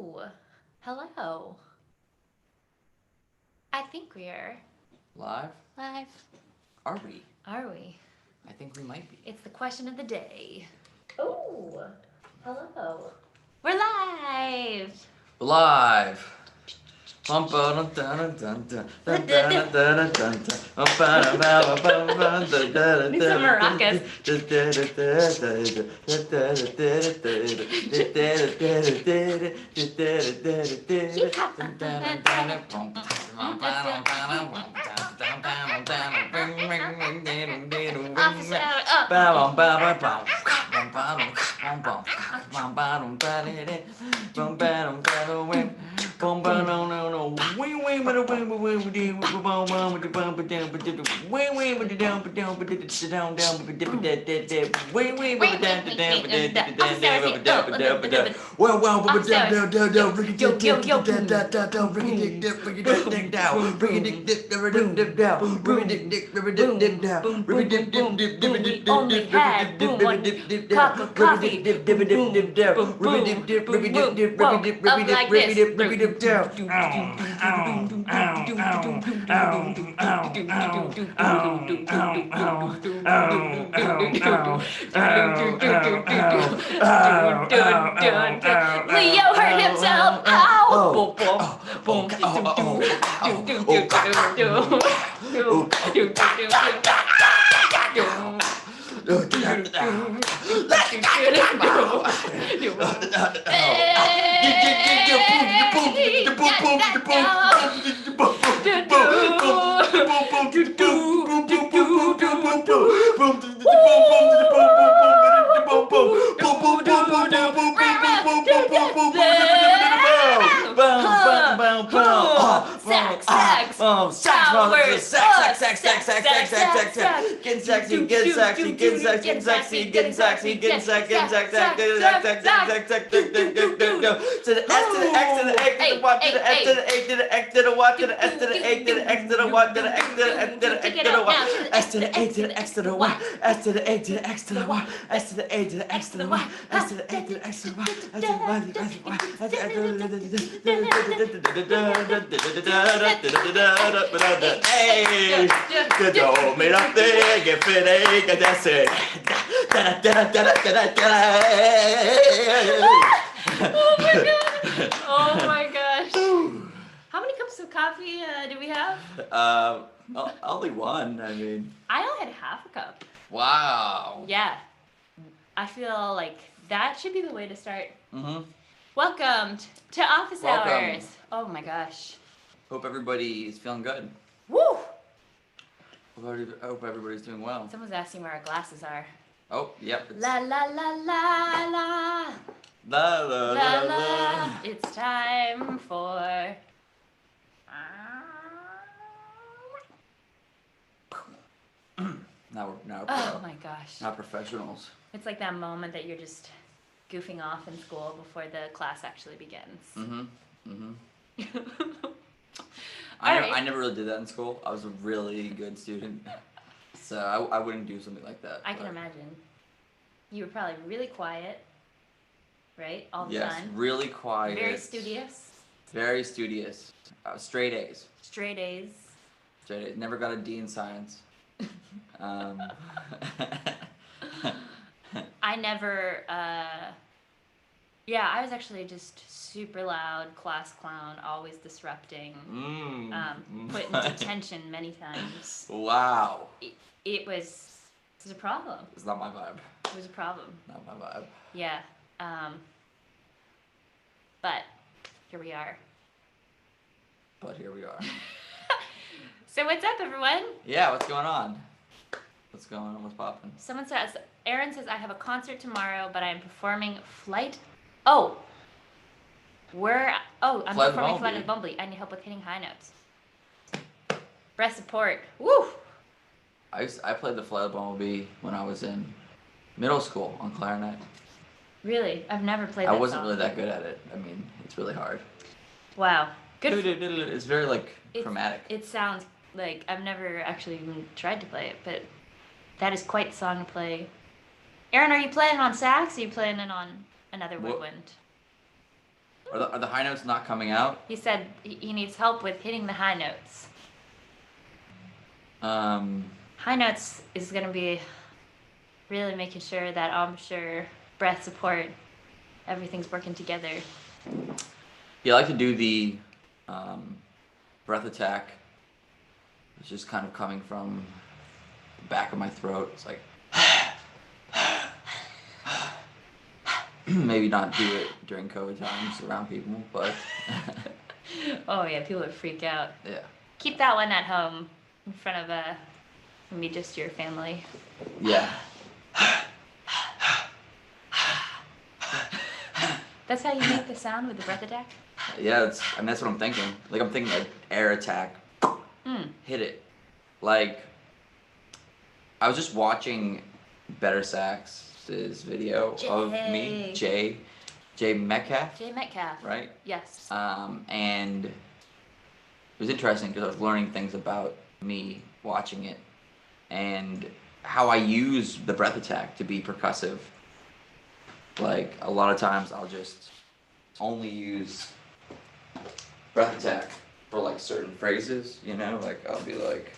Oh, hello. I think we're Live? live. Are we? Are we? I think we might be. It's the question of the day. Oh, hello. We're live. Live! Need some maracas. We only had boom one cup of coffee. Boom, boom, boom, boom, boom, boom. Woke up like this. Leo hurt himself. Ow! Boom, To the S to the X to the A to the Y to the S to the A to the X to the Y to the S to the A to the X to the Y to the X to the X to the X to the Y S to the A to the X to the Y S to the A to the X to the Y S to the A to the X to the Y S to the A to the X to the Y S to the Y to the X to the Y Hey, you told me nothing if it ain't got that say. Oh my gosh. How many cups of coffee do we have? Only one. I mean, I only had half a cup. wow. Yeah. I feel like that should be the way to start. Mm-hmm. Welcome to Office Welcome. Hours. Oh my gosh. Hope everybody is feeling good. Woo! Hope everybody's doing well. Someone's asking where our glasses are. Oh, yep. La la la la la. La la La la. It's time for. Now we're Oh my gosh. not professionals. It's like that moment that you're just goofing off in school before the class actually begins. I never really did that in school. I was a really good student, so I wouldn't do something like that. I can imagine. You were probably really quiet, right? All the yes, time. really quiet. Very studious. Very studious. Straight A's. Straight A's. Straight A's. Never got a D in science. I never, I was actually just super loud, class clown, always disrupting, put in detention many times. Wow. It was a problem. It's not my vibe. It was a problem. Not my vibe. Yeah. But here we are. So what's up, everyone? Yeah, what's going on? What's going on? What's poppin'? Aaron says, I have a concert tomorrow, but I am performing Flight. I'm performing Flight of the Bumblebee. I need help with hitting high notes. Breast support. Woo! I played the Flight of the Bumblebee when I was in middle school on clarinet. Really? I've never played that I wasn't song. really that good at it. I mean, it's really hard. Wow. Good. It's very, chromatic. It sounds like I've never actually even tried to play it, but that is quite the song to play. Aaron, are you playing on sax or are you playing it on another woodwind? Are the high notes not coming out? He said he needs help with hitting the high notes. High notes is gonna be really making sure that embouchure, breath support, everything's working together. Yeah, I like to do the breath attack. It's just kind of coming from the back of my throat. It's like maybe not do it during COVID times around people, but oh yeah, people would freak out. Yeah. Keep that one at home in front of maybe just your family. Yeah. That's how you make the sound with the breath attack? Yeah, that's what I'm thinking. Like I'm thinking like air attack. Hit it. Like I was just watching Better Sax's video of me, Jay Metcalf. Jay Metcalf. Right? Yes. And it was interesting because I was learning things about me watching it and how I use the breath attack to be percussive. Like a lot of times I'll just only use breath attack for like certain phrases, you know, like I'll be like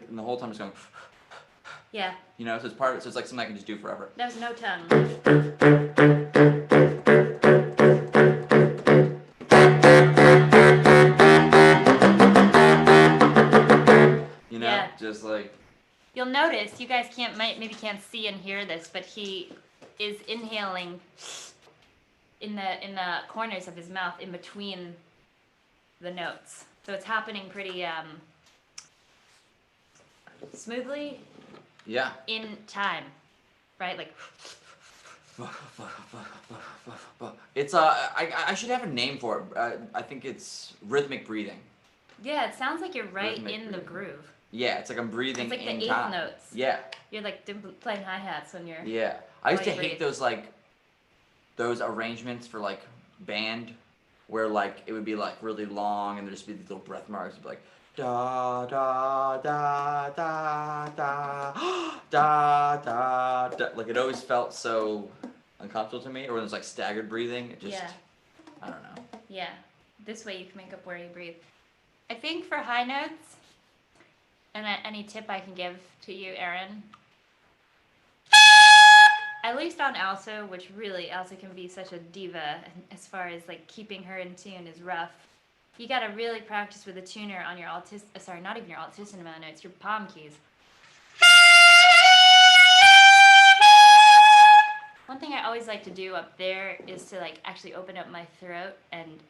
and the whole time it's going yeah. You know, so it's part of it, so it's like something I can just do forever. There's no tongue. You know, just like you'll notice, you guys maybe can't see and hear this, but he is inhaling in the corners of his mouth in between the notes. So it's happening pretty smoothly. Yeah. In time, right? Like it's I should have a name for it. I think it's rhythmic breathing. Yeah, it sounds like you're right in the groove. Yeah, it's like I'm breathing in time. It's like in the time. Eighth notes. Yeah. You're like playing hi-hats when you're... Yeah. I used to hate those arrangements for like band where like it would be like really long and there'd just be these little breath marks. It'd be like da da da da da da da da. Like it always felt so uncomfortable to me. Or when there's like staggered breathing, it just I don't know. Yeah. This way you can make up where you breathe. I think for high notes, and any tip I can give to you, Aaron, at least on alto, which really alto can be such a diva as far as like keeping her in tune is rough. You gotta really practice with a tuner on your not even your altissimo notes, your palm keys. One thing I always like to do up there is to like actually open up my throat and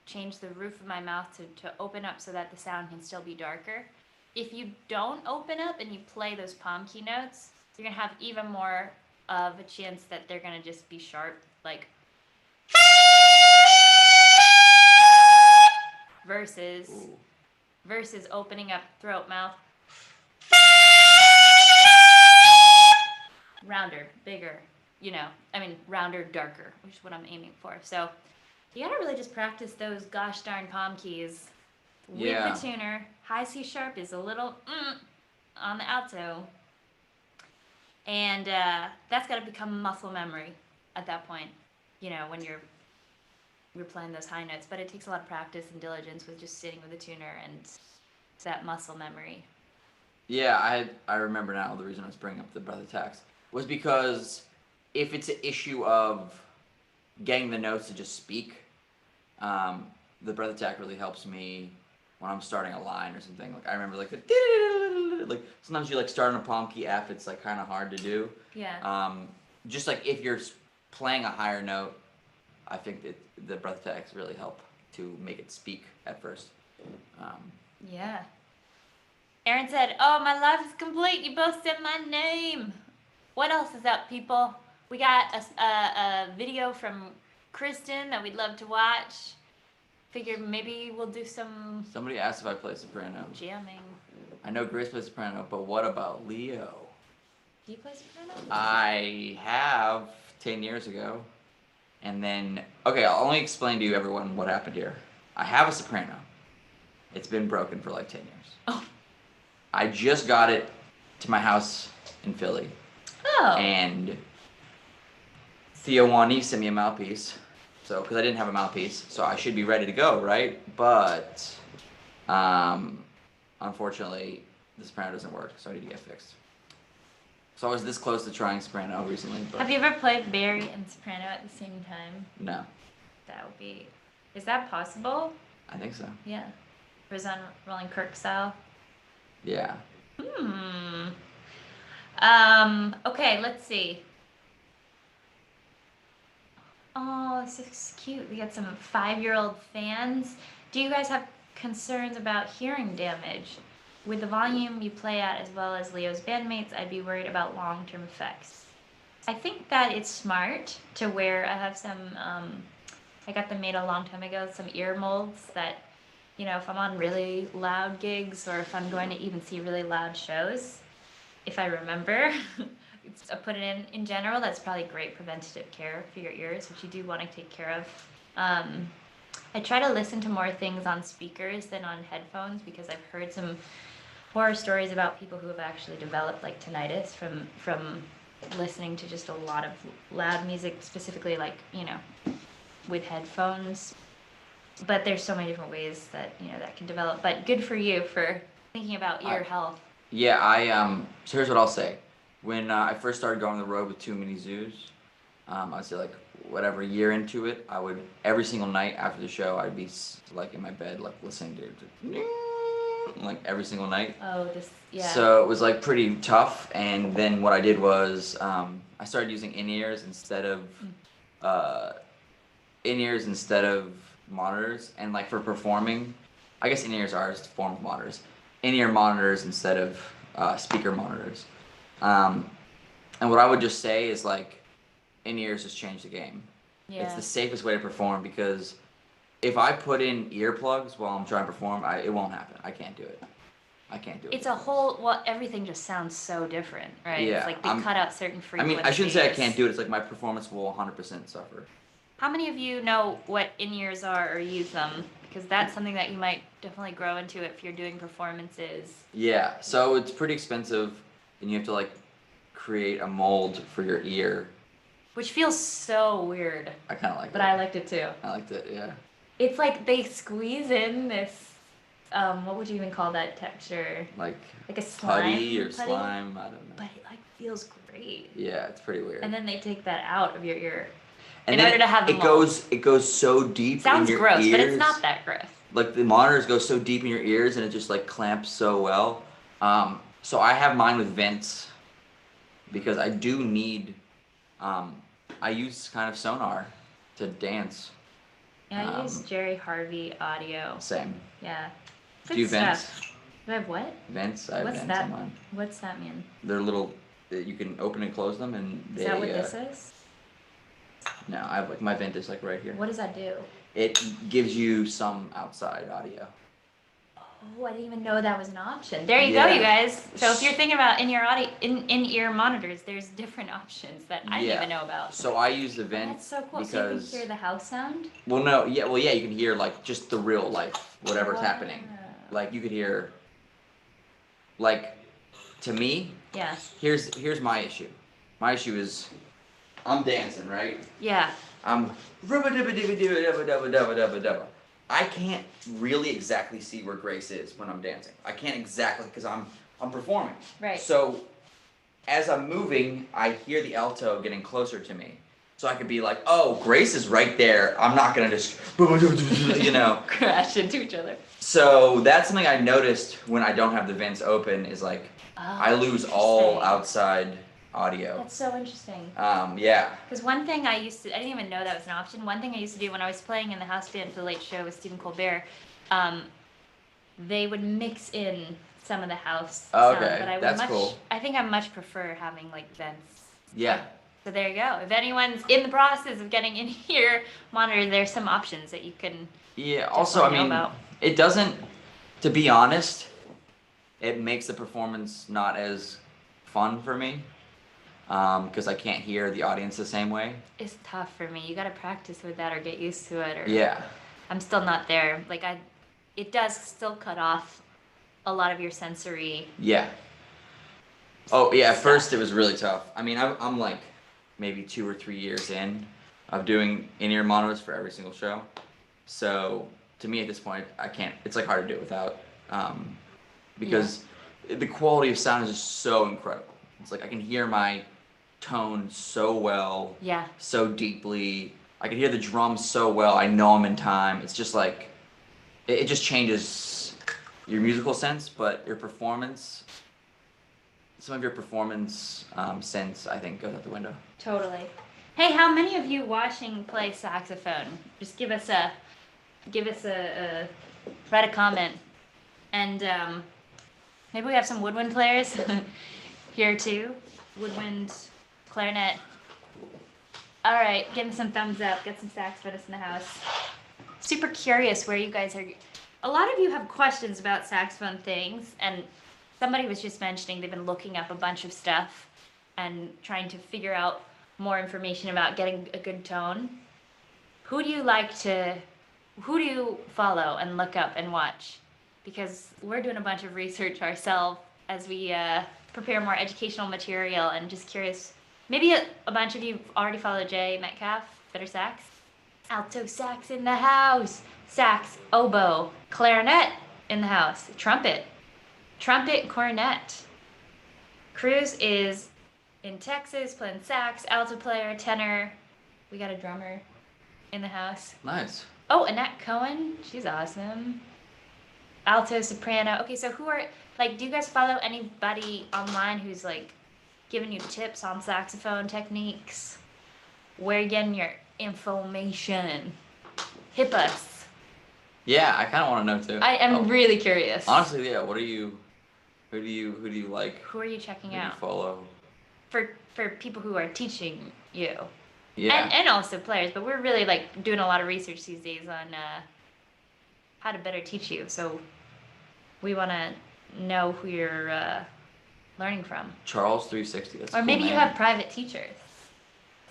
change the roof of my mouth to open up so that the sound can still be darker. If you don't open up and you play those palm key notes, you're gonna have even more of a chance that they're gonna just be sharp, like versus opening up throat, mouth, rounder, bigger, rounder, darker, which is what I'm aiming for. So you gotta really just practice those gosh darn palm keys with the tuner. High C sharp is a little on the alto. And that's gotta become muscle memory at that point, when you're playing those high notes. But it takes a lot of practice and diligence with just sitting with a tuner and that muscle memory. Yeah, I remember now the reason I was bringing up the breath attacks was because if it's an issue of getting the notes to just speak, the breath attack really helps me when I'm starting a line or something. Like I remember like like sometimes you like start on a palm key F, it's like kind of hard to do. Yeah. Just like if you're playing a higher note, I think that the breath attacks really help to make it speak at first. Yeah. Aaron said, "Oh, my life is complete. You both said my name." What else is up, people? We got a video from Kristen that we'd love to watch. Figured maybe we'll do some... Somebody asked if I play soprano. Jamming. I know Grace plays soprano, but what about Leo? Do you play soprano? I have 10 years ago. And then, okay, I'll only explain to you everyone what happened here. I have a soprano. It's been broken for like 10 years. Oh. I just got it to my house in Philly. Oh. And Theo Wani sent me a mouthpiece. So, because I didn't have a mouthpiece, so I should be ready to go, right? But, unfortunately, the Soprano doesn't work, so I need to get fixed. So I was this close to trying Soprano recently, but... Have you ever played Barry and Soprano at the same time? No. That would be... Is that possible? I think so. Yeah. Or is on Rolling Kirk style? Yeah. Okay, let's see. Oh, this is cute. We got some 5-year-old fans. Do you guys have concerns about hearing damage? With the volume you play at as well as Leo's bandmates, I'd be worried about long-term effects. I think that it's smart to wear, I have some, I got them made a long time ago, some ear molds that, you know, if I'm on really loud gigs or if I'm going to even see really loud shows, if I remember, I put it in general. That's probably great preventative care for your ears, which you do want to take care of. I try to listen to more things on speakers than on headphones because I've heard some horror stories about people who have actually developed like tinnitus from listening to just a lot of loud music, specifically like, you know, with headphones. But there's so many different ways that, you know, that can develop. But good for you for thinking about ear health. Yeah, so here's what I'll say. When I first started going on the road with Too Many Zoos, I'd say like whatever year into it, I would every single night after the show, I'd be like in my bed, like listening to like every single night. Oh, yeah. So it was like pretty tough, and then what I did was I started using in-ears instead of monitors, and like for performing, I guess in-ears are a form of monitors. In-ear monitors instead of speaker monitors. And what I would just say is like in-ears just change the game. Yeah. It's the safest way to perform because if I put in earplugs while I'm trying to perform, it won't happen. I can't do it. It's a whole, well, everything just sounds so different, right? Yeah, it's like they cut out certain frequencies. I mean, I shouldn't say I can't do it. It's like my performance will 100% suffer. How many of you know what in-ears are or use them? Because that's something that you might definitely grow into if you're doing performances. Yeah, so it's pretty expensive, and you have to like create a mold for your ear. Which feels so weird. I kind of like it. But I liked it too. I liked it, yeah. It's like they squeeze in this, what would you even call that texture? Like a slime? Putty or slime, I don't know. But it like feels great. Yeah, it's pretty weird. And then they take that out of your ear. And in order to have it goes so deep in your gross, ears. but it's not that gross. Like the monitors go so deep in your ears and it just like clamps so well. So I have mine with vents because I do need, I use kind of sonar to dance. Yeah, I use Jerry Harvey audio. Same. Yeah. Do you have stuff. vents? Do I have what? Vents? I have What's vents that? on mine. What's that mean? They're little, you can open and close them and Is that what this is? No, I have like my vent is like right here. What does that do? It gives you some outside audio. Oh, I didn't even know that was an option. There you go, you guys. So if you're thinking about in-ear monitors, there's different options that I didn't even know about. So I use the vent. That's so cool. Because, so you can hear the house sound? Well, no, yeah, you can hear like just the real life, whatever's happening. Like you could hear, like, to me. Yeah. Here's my issue. My issue is, I'm dancing, right? Yeah. I can't really exactly see where Grace is when I'm dancing. I can't exactly because I'm performing. Right. So as I'm moving, I hear the alto getting closer to me. So I could be like, oh, Grace is right there. I'm not gonna just, you know, crash into each other. So that's something I noticed when I don't have the vents open is like, I lose all outside audio. That's so interesting. Yeah. Because one thing I didn't even know that was an option. One thing I used to do when I was playing in the house band for the Late Show with Stephen Colbert, they would mix in some of the house sound, but that's cool. I think I much prefer having like vents. Yeah. So there you go. If anyone's in the process of getting in here monitor, there's some options that you can. Yeah. Also, I mean, it doesn't. To be honest, it makes the performance not as fun for me. Because I can't hear the audience the same way. It's tough for me. You gotta practice with that or get used to it. Or yeah. I'm still not there. Like it does still cut off a lot of your sensory. Yeah. Oh yeah. At stuff. first it was really tough. I mean, I'm like maybe 2 or 3 years in of doing in-ear monos for every single show. So to me at this point, I can't. It's like hard to do it without, because the quality of sound is just so incredible. It's like I can hear my tone so well, Yeah. so deeply. I can hear the drums so well. I know I'm in time. It's just like it just changes your musical sense, but your performance. Some of your performance sense, I think, goes out the window. Totally. Hey, how many of you watching play saxophone? Just give us a write a comment, and maybe we have some woodwind players here too. Woodwind, clarinet. All right, give me some thumbs up. Get some saxophonists in the house. Super curious where you guys are. A lot of you have questions about saxophone things, and somebody was just mentioning they've been looking up a bunch of stuff and trying to figure out more information about getting a good tone. Who do you follow and look up and watch? Because we're doing a bunch of research ourselves as we prepare more educational material, and just curious. Maybe a bunch of you already follow Jay Metcalf, Better Sax. Alto sax in the house. Sax, oboe, clarinet in the house. Trumpet, cornet. Cruz is in Texas playing sax, alto player, tenor. We got a drummer in the house. Nice. Oh, Annette Cohen, she's awesome. Alto, soprano. Okay, so who are, like, do you guys follow anybody online who's like giving you tips on saxophone techniques? Where you getting your information? Hip us. Yeah, I kind of want to know too. I am really curious. Honestly, yeah. Who do you like? Who are you checking Who do you out? follow? For people who are teaching you. Yeah. And also players, but we're really like doing a lot of research these days on how to better teach you. So we want to know who you're learning from. Charles 360. That's Or a cool maybe you name. have private teachers.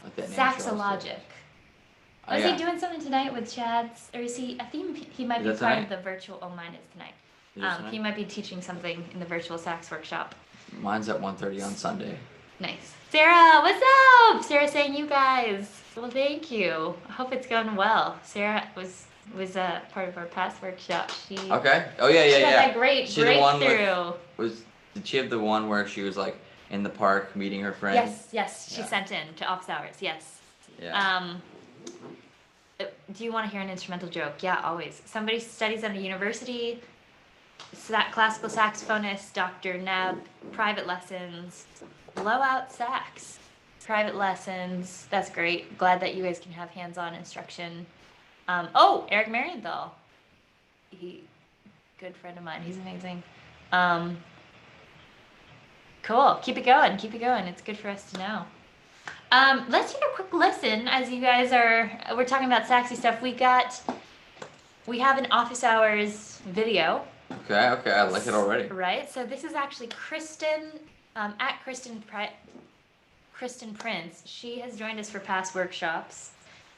Like that name, Charles Saxologic. 360. Was yeah. he doing something tonight with Chad's? Or is he? I think he might Is be that part tonight? of the virtual. Oh, mine is tonight. Is yours tonight? He might be teaching something in the virtual sax workshop. Mine's at 1:30 on Sunday. Nice. Sarah, what's up? Sarah saying you guys. Well, thank you. I hope it's going well. Sarah was part of our past workshop. She Okay. Oh yeah, yeah, she yeah. had that great She the one breakthrough. Did she have the one where she was like in the park meeting her friend? Yes. She Yeah. sent in to office hours. Yes. Yeah. Do you want to hear an instrumental joke? Yeah, always. Somebody studies at a university. Classical saxophonist, Dr. Neb, private lessons, blowout sax, private lessons. That's great. Glad that you guys can have hands-on instruction. Eric Marienthal. Good friend of mine. He's amazing. Cool. Keep it going. It's good for us to know. Let's take a quick listen as you guys we're talking about saxy stuff. We have an office hours video. Okay, I like it already. Right. So this is actually Kristen, at Kristen Prince. She has joined us for past workshops,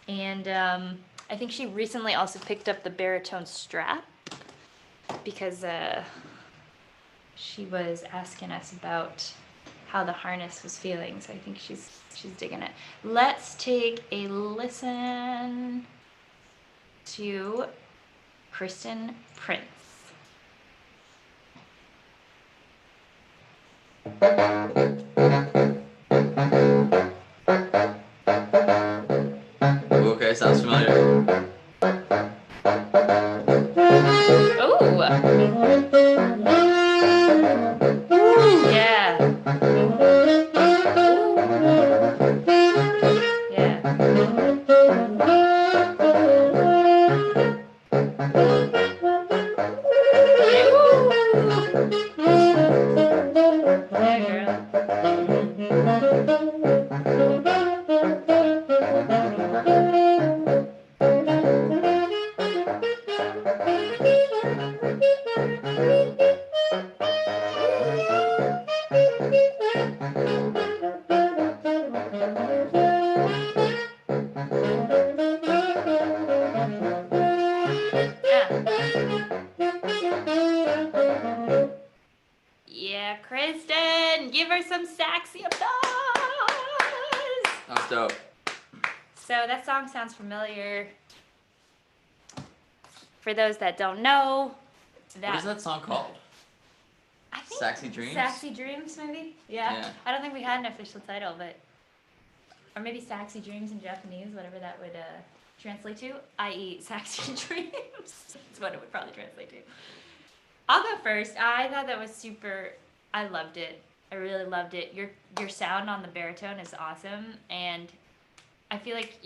and I think she recently also picked up the baritone strap because she was asking us about how the harness was feeling. So I think she's digging it. Let's take a listen to Kristen Prince. Okay, sounds familiar. Ooh. Yeah. Kristen, give her some sexy applause. That's dope. So that song sounds familiar. For those that don't know, what is that song called? I think Sexy Dreams? Sexy Dreams, maybe? Yeah. I don't think we had an official title, but... Or maybe Sexy Dreams in Japanese, whatever that would translate to, i.e. Sexy Dreams. That's what it would probably translate to. I'll go first. I thought that was super... I loved it. I really loved it. Your sound on the baritone is awesome, and I feel like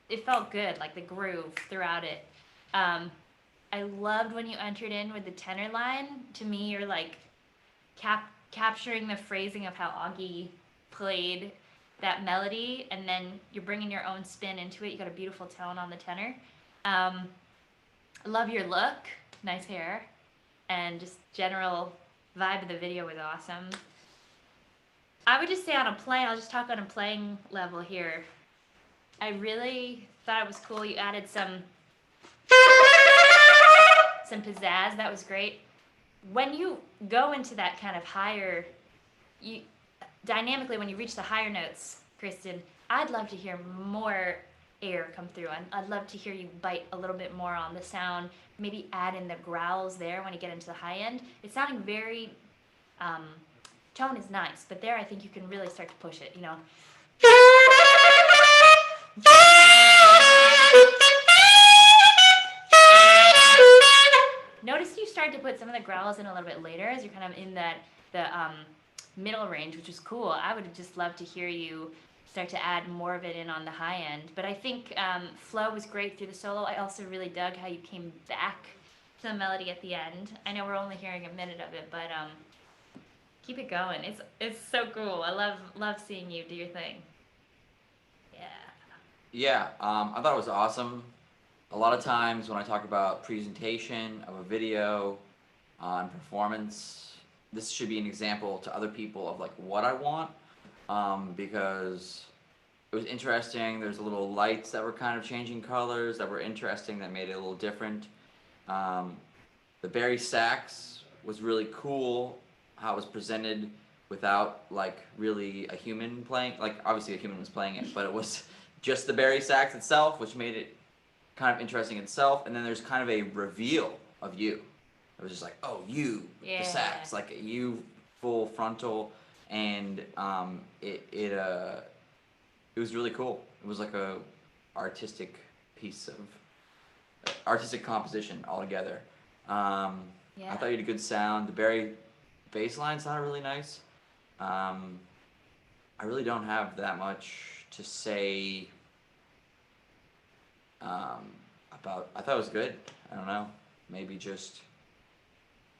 it felt good, like the groove throughout it. I loved when you entered in with the tenor line. To me, you're like capturing the phrasing of how Augie played that melody, and then you're bringing your own spin into it. You got a beautiful tone on the tenor. I love your look, nice hair, and just general vibe of the video was awesome. I would just say on a play, I'll just talk on a playing level here. I really thought it was cool. You added some pizzazz. That was great. When you go into that kind of higher, dynamically when you reach the higher notes, Kristen, I'd love to hear more air come through. I'd love to hear you bite a little bit more on the sound. Maybe add in the growls there when you get into the high end. It's sounding very, tone is nice, but there I think you can really start to push it, you know. Notice you start to put some of the growls in a little bit later as you're kind of in the middle range, which is cool. I would just love to hear you start to add more of it in on the high end. But I think flow was great through the solo. I also really dug how you came back to the melody at the end. I know we're only hearing a minute of it, but keep it going. It's so cool. I love seeing you do your thing. Yeah, I thought it was awesome. A lot of times when I talk about presentation of a video and performance, this should be an example to other people of like what I want, because it was interesting. There's a little lights that were kind of changing colors that were interesting, that made it a little different. The Barry sax was really cool, how it was presented without like really a human playing. Like obviously a human was playing it, but it was just the Barry sax itself, which made it kind of interesting itself. And then there's kind of a reveal of you. It was just like, oh, you, the sax, like you full frontal, and it was really cool. It was like a artistic piece of artistic composition altogether. I thought you had a good sound. The Barry bass line sounded really nice. I really don't have that much to say about. I thought it was good. I don't know. Maybe just.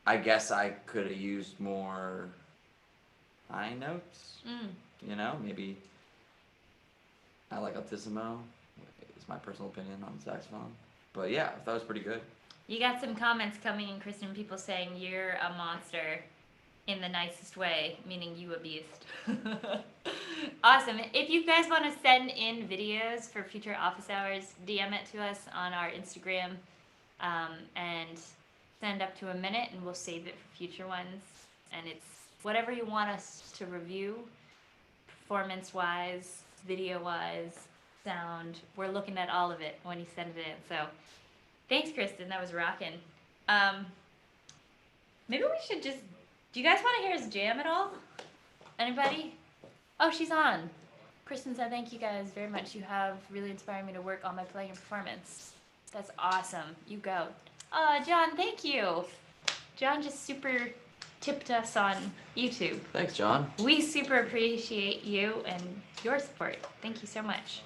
I guess I could have used more high notes. You know, maybe. I like altissimo. It's my personal opinion on saxophone. But yeah, I thought it was pretty good. You got some comments coming in, Kristen. People saying you're a monster. In the nicest way, meaning you a beast. Awesome. If you guys want to send in videos for future office hours, DM it to us on our Instagram, and send up to a minute, and we'll save it for future ones. And it's whatever you want us to review, performance-wise, video-wise, sound. We're looking at all of it when you send it in. So thanks, Kristen. That was rocking. Maybe we should just... Do you guys want to hear us jam at all? Anybody? Oh, she's on. Kristen said, thank you guys very much. You have really inspired me to work on my playing and performance. That's awesome. You go. Oh, John, thank you. John just super tipped us on YouTube. Thanks, John. We super appreciate you and your support. Thank you so much.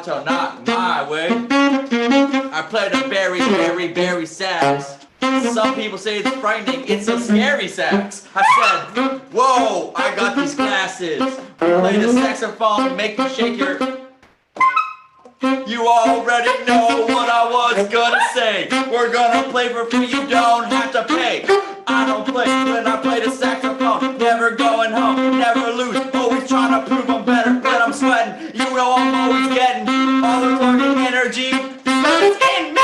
alto, not my way. I play the very, very, very sax. Some people say it's frightening, it's a scary sax. I said, whoa, I got these glasses. We play the saxophone, make you shake your... You already know what I was gonna say. We're gonna play for free, you don't have to pay. I don't play when I play the saxophone. Never going home, never lose. Always trying to prove I'm better, but I'm sweating. You know I'm always getting all the learning energy. But it's in me!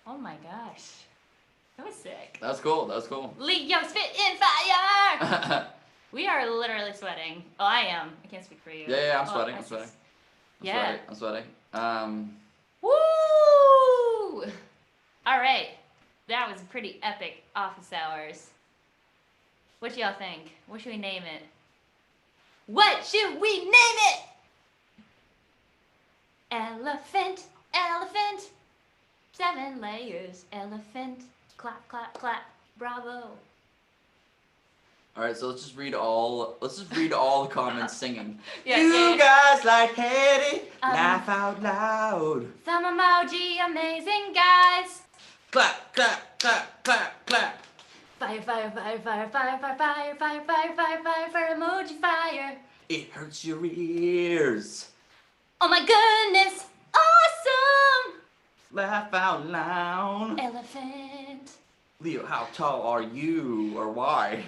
Oh my gosh. That was sick. That was cool, that was cool. Leo spit in fire! We are literally sweating. Oh, I am. I can't speak for you. Yeah, I'm sweating, I'm sweating. Yeah. I'm sweating. Woo! Alright. That was pretty epic office hours. What do y'all think? What should we name it? What should we name it? Elephant, elephant. 7 layers, elephant. Clap, clap, clap. Bravo. Alright, so let's just read all the comments singing. Yeah, You guys like Hetty, laugh out loud. Some emoji, amazing guys. Clap, clap, clap, clap, clap. Fire, fire, fire, fire, fire, fire, fire, fire, fire, fire, fire, fire, emoji fire. It hurts your ears. Oh my goodness, awesome. Laugh out loud. Elephant. Leo, how tall are you, or why?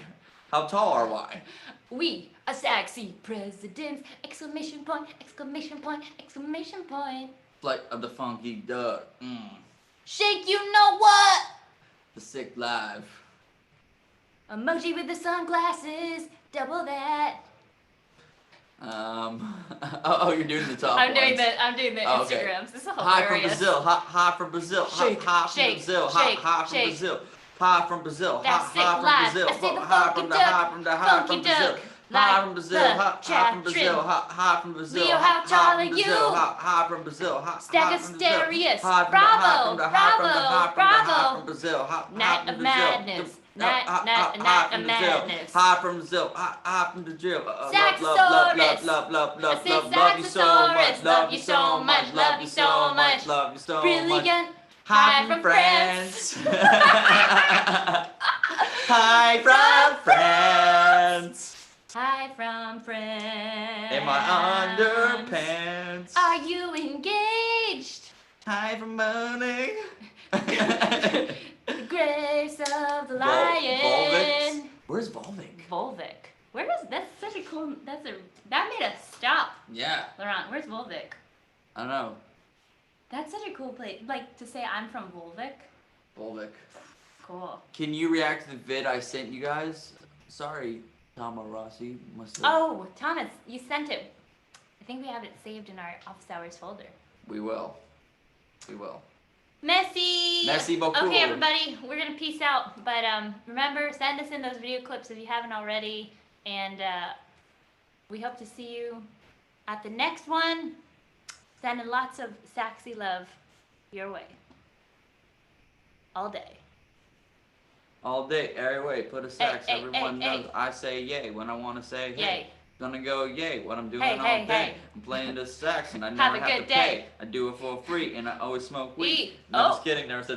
How tall are why? We are sexy presidents! Exclamation point! Exclamation point! Exclamation point! Flight of the funky duck. Shake, you know what? The sick live. Emoji with the sunglasses. Double that. Oh, you're doing the top I'm ones. doing the Oh, okay. Instagrams. This is hilarious. Hi from Brazil. Hi from Brazil. Shake, Hi from shake, Brazil. shake, Hi from shake. Brazil. Hi from Brazil. That's sick Hi from live. Brazil. I see the Hi funky from duck. Hi from Funky Brazil. duck. Hi from Brazil. Like Hi from the Brazil. Catherine. Hi from Brazil. Leo, how tall are you? Hi from Brazil. Stagosterius. Bravo, bravo, bravo. From Brazil. Night of madness. Night of madness. Hi from Brazil. Hi from Brazil. Saxosaurus. Love you so much. Love you so much. Love you so much. Love you so much. Brilliant. Hi from France. Hi from France. Hi from France. In my underpants. Are you engaged? Hi from money. The grace of the lion. Where's Volvic? Volvic. Where is that's such a cool that made us stop. Yeah. Laurent, where's Volvic? I don't know. That's such a cool place. Like to say I'm from Volvic. Volvic. Cool. Can you react to the vid I sent you guys? Sorry, Tama Rossi. Oh, Thomas, you sent it. I think we have it saved in our office hours folder. We will. We will. Merci. Merci beaucoup. Okay, everybody, we're gonna peace out. But remember, send us in those video clips if you haven't already, and we hope to see you at the next one. Sending lots of sexy love your way. All day. All day, every way, put a sax. Hey, Everyone hey, knows hey. I say yay when I want to say hey. Yay. Gonna go yay what I'm doing Hey, all hey, day. hey. I'm playing the sax and I Have never a have good to pay. day. I do it for free and I always smoke weed. Weed. No, Oh. just kidding. Never said